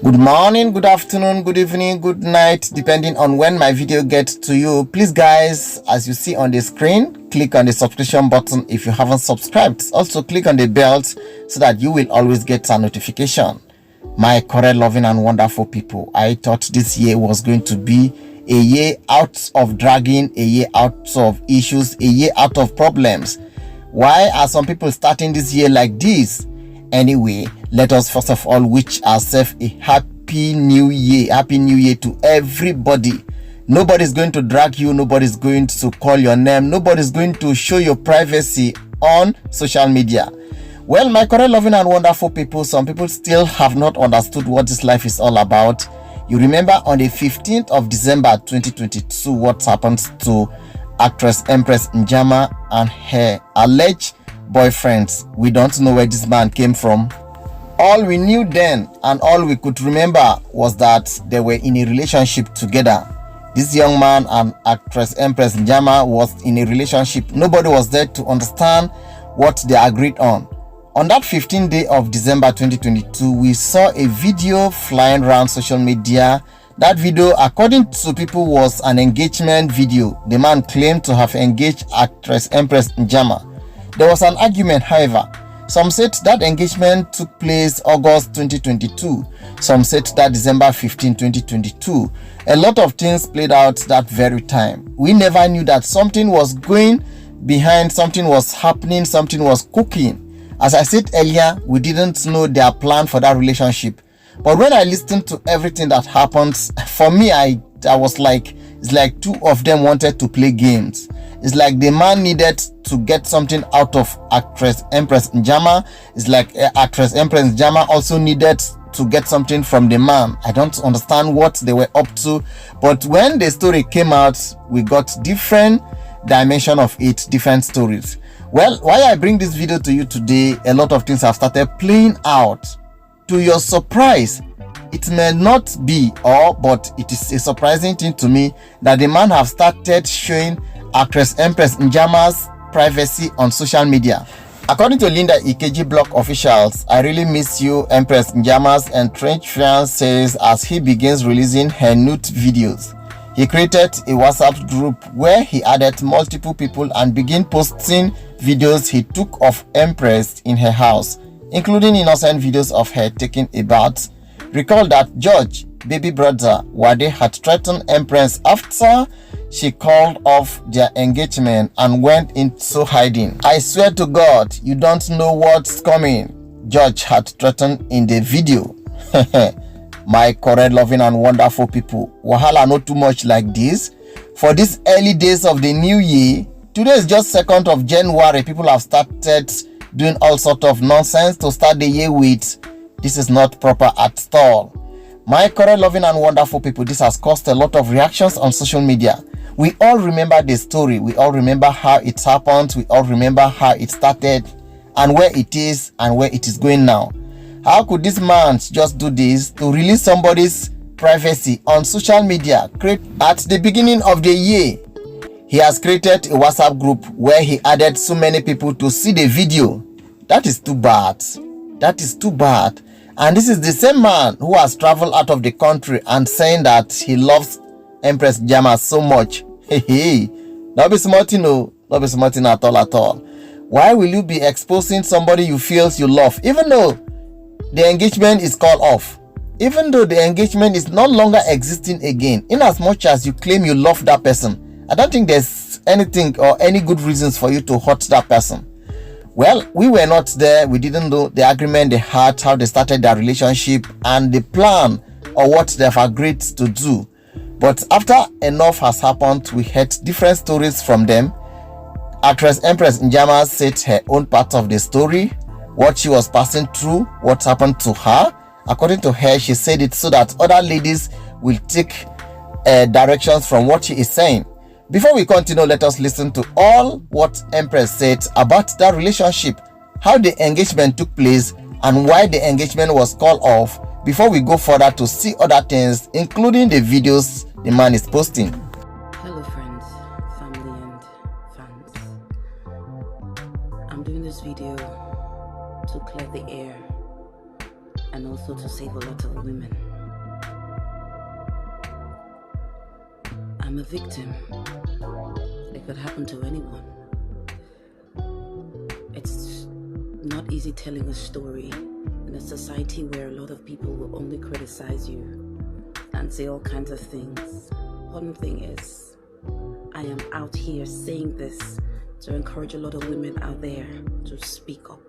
Good morning, good afternoon, good evening, good night, depending on when my video gets to you. Please guys, as you see on the screen, click on the subscription button if you haven't subscribed. Also click on the bell so that you will always get a notification. My correct, loving and wonderful people, I thought this year was going to be a year out of dragging, a year out of issues, a year out of problems. Why are some people starting this year like this? Anyway, let us first of all wish ourselves a happy new year. Happy new year to everybody. Nobody's going to drag you. Nobody's going to call your name. Nobody's going to show your privacy on social media. Well, my correct, loving and wonderful people, some people still have not understood what this life is all about. You remember on the 15th of December 2022 what happened to actress Empress Njamah and her alleged boyfriends. We don't know where this man came from. All we knew then and all we could remember was that they were in a relationship together. This young man and actress Empress Njamah was in a relationship. Nobody was there to understand what they agreed on. On that 15th day of December 2022, we saw a video flying around social media. That video, according to people, was an engagement video. The man claimed to have engaged actress Empress Njamah. There was an argument, however. Some said that engagement took place August 2022. Some said that December 15, 2022. A lot of things played out that very time. We never knew that something was going behind, something was happening, something was cooking. As I said earlier, we didn't know their plan for that relationship. But when I listened to everything that happened, for me, I was like, it's like two of them wanted to play games. It's like the man needed to get something out of actress Empress Njamah. It's like actress Empress Njamah also needed to get something from the man. I don't understand what they were up to. But when the story came out, we got different dimension of it, different stories. Well, why I bring this video to you today, a lot of things have started playing out. To your surprise, it may not be but it is a surprising thing to me that the man have started showing actress Empress Njamah's privacy on social media. According to Linda Ikeji blog officials, I really miss you, Empress Njamah's estranged fiance says as he begins releasing her nude videos. He created a WhatsApp group where he added multiple people and began posting videos he took of Empress in her house, including innocent videos of her taking a bath. Recall that George, baby brother Wade, had threatened Empress after she called off their engagement and went into hiding. I swear to God, you don't know what's coming, George had threatened in the video. My correct, loving and wonderful people, wahala not too much like this. For these early days of the new year, today is just 2nd of January, people have started doing all sort of nonsense to start the year with. This is not proper at all. My correct, loving and wonderful people, this has caused a lot of reactions on social media. We all remember the story. We all remember how it happened. We all remember how it started and where it is and where it is going now. How could this man just do this to release somebody's privacy on social media? At the beginning of the year, he has created a WhatsApp group where he added so many people to see the video. That is too bad. That is too bad. And this is the same man who has traveled out of the country and saying that he loves Empress Njamah so much. Hey, not be smarting, no, not be smarting at all. Why will you be exposing somebody you feel you love, even though the engagement is called off, even though the engagement is no longer existing again? In as much as you claim you love that person, I don't think there's anything or any good reasons for you to hurt that person. Well, we were not there. We didn't know the agreement they had, how they started their relationship, and the plan or what they've agreed to do. But after enough has happened, we heard different stories from them. Actress Empress Njamah said her own part of the story, what she was passing through, what happened to her. According to her, she said it so that other ladies will take directions from what she is saying. Before we continue, let us listen to all what Empress said about that relationship, how the engagement took place, and why the engagement was called off, before we go further to see other things, including the videos the man is posting. Hello friends, family and fans. I'm doing this video to clear the air and also also to save a lot of women. I'm a victim. It could happen to anyone. It's not easy telling a story in a society where a lot of people will only criticize you and say all kinds of things. One thing is, I am out here saying this to encourage a lot of women out there to speak up.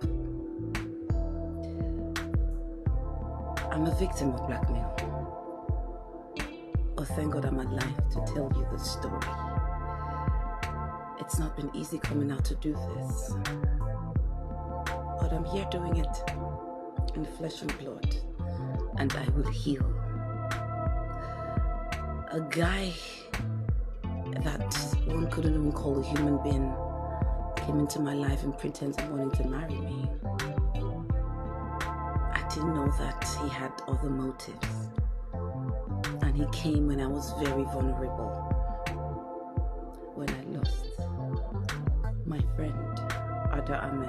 I'm a victim of blackmail. Oh, thank God I'm alive to tell you the story. It's not been easy coming out to do this, but I'm here doing it in flesh and blood, and I will heal. A guy that one couldn't even call a human being came into my life and pretended wanting to marry me. I didn't know that he had other motives, and he came when I was very vulnerable, when I lost my friend Ada Ame.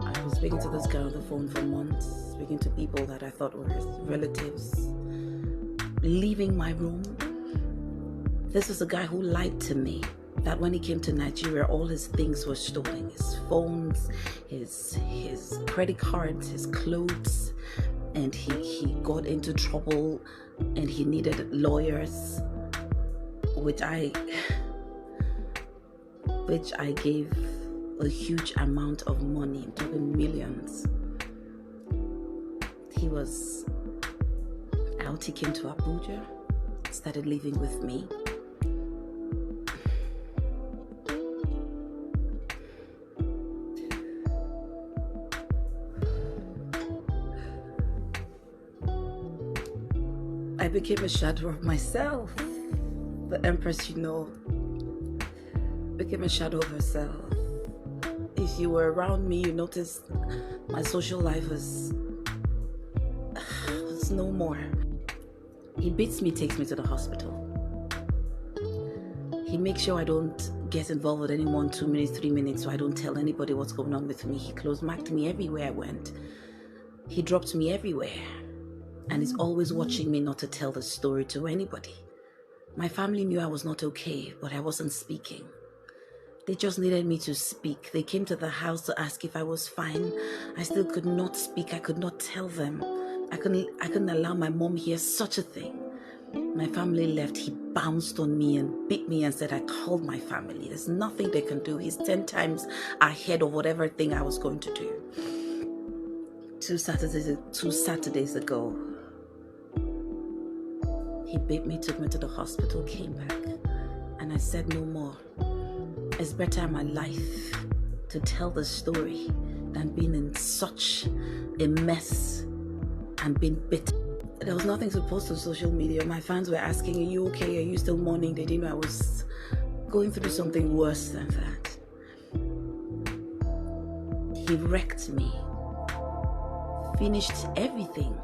I was speaking to this guy on the phone for months, speaking to people that I thought were his relatives, leaving my room. This was a guy who lied to me that when he came to Nigeria, all his things were stolen. His phones, his credit cards, his clothes, and he got into trouble and he needed lawyers, which I gave a huge amount of money, I'm talking millions. He was out, he came to Abuja, started living with me. I became a shadow of myself. The Empress, became a shadow of herself. If you were around me, you noticed my social life was no more. He beats me, takes me to the hospital. He makes sure I don't get involved with anyone 2 minutes, 3 minutes, so I don't tell anybody what's going on with me. He close-marked me everywhere I went. He dropped me everywhere. And he's always watching me not to tell the story to anybody. My family knew I was not okay, but I wasn't speaking. They just needed me to speak. They came to the house to ask if I was fine. I still could not speak. I could not tell them. I couldn't allow my mom hear such a thing. My family left. He bounced on me and beat me and said I called my family. There's nothing they can do. He's 10 times ahead of whatever thing I was going to do. Two Saturdays ago, he beat me, took me to the hospital, came back, and I said no more. It's better in my life to tell the story than being in such a mess and being bitter. There was nothing to post on social media. My fans were asking, are you okay? Are you still mourning? They didn't know I was going through something worse than that. He wrecked me, finished everything.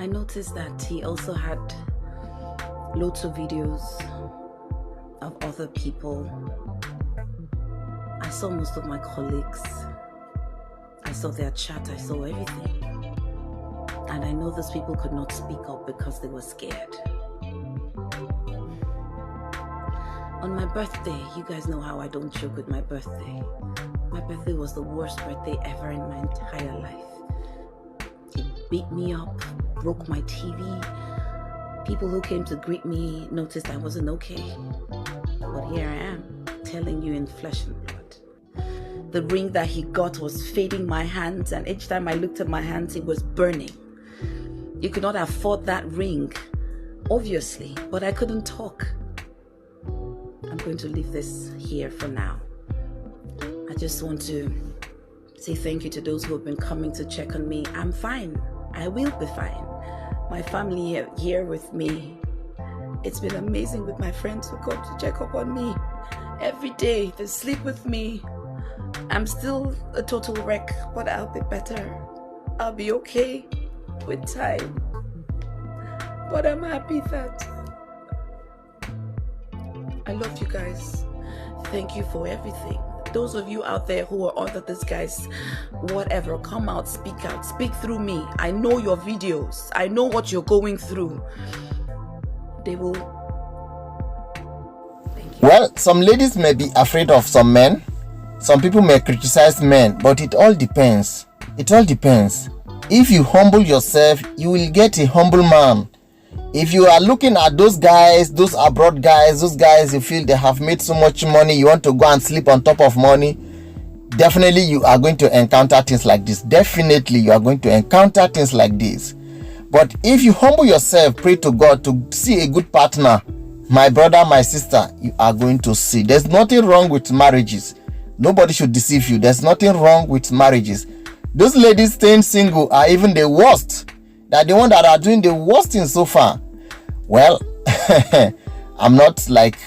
I noticed that he also had loads of videos of other people. I saw most of my colleagues. I saw their chat. I saw everything. And I know those people could not speak up because they were scared. On my birthday, you guys know how I don't joke with my birthday. My birthday was the worst birthday ever in my entire life. He beat me up, broke my TV. People who came to greet me noticed I wasn't okay. But here I am, telling you in flesh and blood. The ring that he got was fading my hands, and each time I looked at my hands, it was burning. You could not afford that ring, obviously, but I couldn't talk. I'm going to leave this here for now. I just want to say thank you to those who have been coming to check on me. I'm fine. I will be fine. My family are here with me. It's been amazing with my friends who come to check up on me every day. They sleep with me. I'm still a total wreck, but I'll be better. I'll be okay with time. But I'm happy that I love you guys. Thank you for everything. Those of you out there who are under this guy's whatever, come out, speak through me. I know your videos. I know what you're going through. They will. Thank you. Well, some ladies may be afraid of some men. Some people may criticize men, but it all depends. It all depends. If you humble yourself, you will get a humble man. If you are looking at those guys, those abroad guys, those guys you feel they have made so much money, you want to go and sleep on top of money, definitely you are going to encounter things like this. Definitely you are going to encounter things like this. But if you humble yourself, pray to God to see a good partner, my brother, my sister, you are going to see. There's nothing wrong with marriages. Nobody should deceive you. There's nothing wrong with marriages. Those ladies staying single are even the worst. They're the ones that are doing the worst thing so far. Well, I'm not like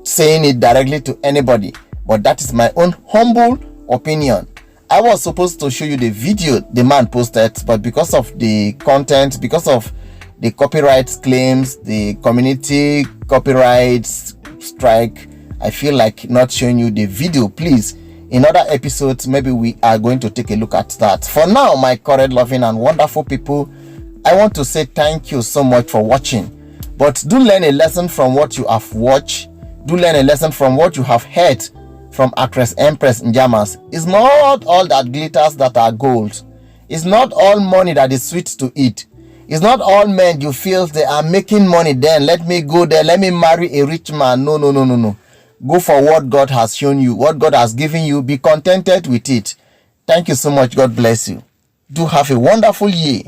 saying it directly to anybody, but that is my own humble opinion. I was supposed to show you the video the man posted, but because of the content, because of the copyright claims, the community copyright strike, I feel like not showing you the video. Please, in other episodes, maybe we are going to take a look at that. For now, my current loving and wonderful people, I want to say thank you so much for watching. But do learn a lesson from what you have watched. Do learn a lesson from what you have heard from actress Empress Njamah. It's not all that glitters that are gold. It's not all money that is sweet to eat. It's not all men you feel they are making money, then let me go there, let me marry a rich man. No, no, no, no, no. Go for what God has shown you, what God has given you. Be contented with it. Thank you so much. God bless you. Do have a wonderful year.